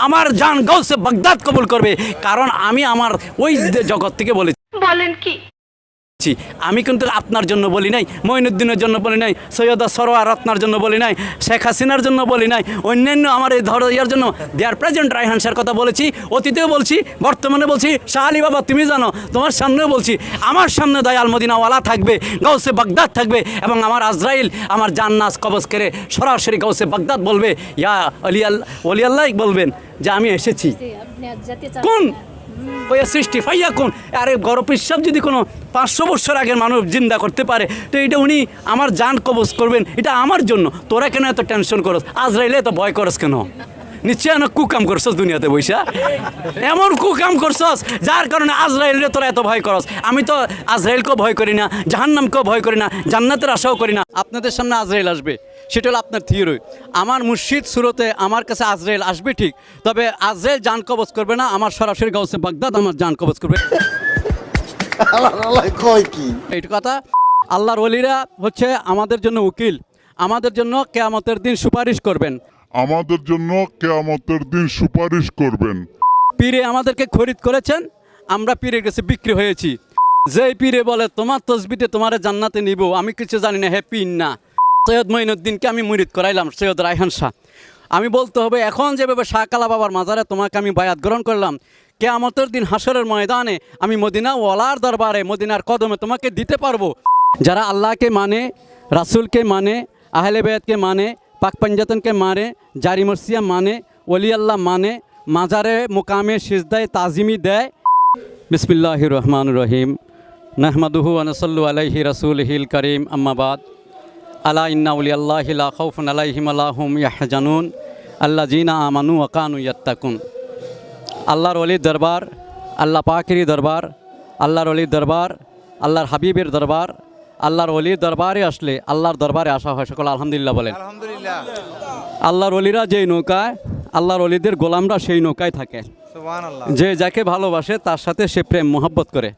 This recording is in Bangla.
আমার জান গাউসে বাগদাদ কবুল করবে, কারণ আমি আমার ওই জগৎ থেকে বলেছি। বলেন কি? আমি কিন্তু আপনার জন্য বলি নাই, মঈনুদ্দিনের জন্য বলি নাই, সৈয়দা সরোয়ার রত্নার জন্য বলি নাই, শেখ হাসিনার জন্য বলি নাই, অন্যান্য আমার এই ইয়ার জন্য। দেয়ার প্রেজেন্ট রায়হান শাহর কথা বলেছি, অতীতেও বলছি, বর্তমানে বলছি। শাহ আলী বাবা তুমি জানো, তোমার সামনেও বলছি, আমার সামনে দয়াল মদিনাওয়ালা থাকবে, গাউসে বাগদাদ থাকবে, এবং আমার আজরাইল আমার জান্নাত কবজ করে সরাসরি গাউসে বাগদাদ বলবে, ইয়া অলি আল্লাহ বলবেন যে আমি এসেছি। কোন ওই সৃষ্টি ফাইয়া কোন? আরে গরব ইসলাম যদি কোনো 500 বছর আগের মানুষ জিন্দা করতে পারে, তো এটা উনি আমার জান কবজ করবেন, এটা আমার জন্য। তোরা কেন এত টেনশন করস? আজরাইলে এত ভয় করস কেন? নিশ্চয় না কুকাম করছস দুনিয়াতে বৈশা, এমন কুকাম করছস যার কারণে আজরাইলরে তোরা এত ভয় করস। আমি তো আজরাইলকেও ভয় করি না, জাহান্নামকেও ভয় করি না, জান্নাতের আশাও করি না। আপনাদের সামনে আজরাইল আসবে, সেটা হলো আপনার থিওরি। আমার মুর্শিদ সুরতে আমার কাছে আজরাইল আসবে ঠিক, তবে আজরাইল জান কবজ করবে না, আমার সরাসরি গাউসে বাগদাদ আমার জান কবজ করবে। এইটা কথা। আল্লাহর ওলিরা হচ্ছে আমাদের জন্য উকিল, আমাদের জন্য কিয়ামতের দিন সুপারিশ করবেন, আমাদের জন্য কিয়ামতের দিন সুপারিশ করবেন। পীরে আমাদেরকে খরিদ করেছেন, আমরা পীরের কাছে বিক্রি হয়েছি। যেই পীরে বলে তোমার তসবিতে তোমার জান্নাতে নিব, আমি কিছু জানি না, হ্যাপি না। সৈয়দ মঈনুদ্দিনকে আমি মুরিদ করাইলাম, সৈয়দ রায়হান শাহ। আমি বলতে হবে এখন যেভাবে শাহ কালা বাবার মাজারে তোমাকে আমি বায়াত গ্রহণ করলাম, কিয়ামতের দিন হাসরের ময়দানে আমি মদিনা ওয়ালার দরবারে মদিনার কদমে তোমাকে দিতে পারবো। যারা আল্লাহকে মানে, রাসূলকে মানে, আহলে বায়াতকে মানে, পাক পাঞ্জাতনকে মানে, জারি মরসিয়া মানে, ওলি আল্লাহ মানে, মাজারে মুকামে সিজদায় তাজিমি দেয়। বিসমিল্লাহির রহমানির রহিম। নাহমাদুহু ওয়া নাসাল্লু আলাইহি রাসূলিহিল কারীম, আম্মা বাদ। আলা ইন্না আউলিয়াল্লাহি লা খাউফুন আলাইহিম ওয়া লা হুম ইয়াহজানুন আল্লাযীনা আমানু ওয়া কানু ইয়াত্তাকুন। আল্লাহর ওলির দরবার, আল্লাহ পাকেরই দরবার, আল্লাহর ওলির দরবার, আল্লাহর হাবিবের দরবার। আল্লাহর ওলির দরবারে আসলে আল্লাহর দরবারে আসা হয়। সকল আলহামদুলিল্লাহ বলেন। আলহামদুলিল্লাহ। আল্লাহর ওলিরা যেই নৌকায়, আল্লাহর ওলিদের গোলামরা সেই নৌকায় থাকে। সুবহানাল্লাহ। যে যাকে ভালোবাসে তার সাথে সে প্রেম মোহাব্বত করে।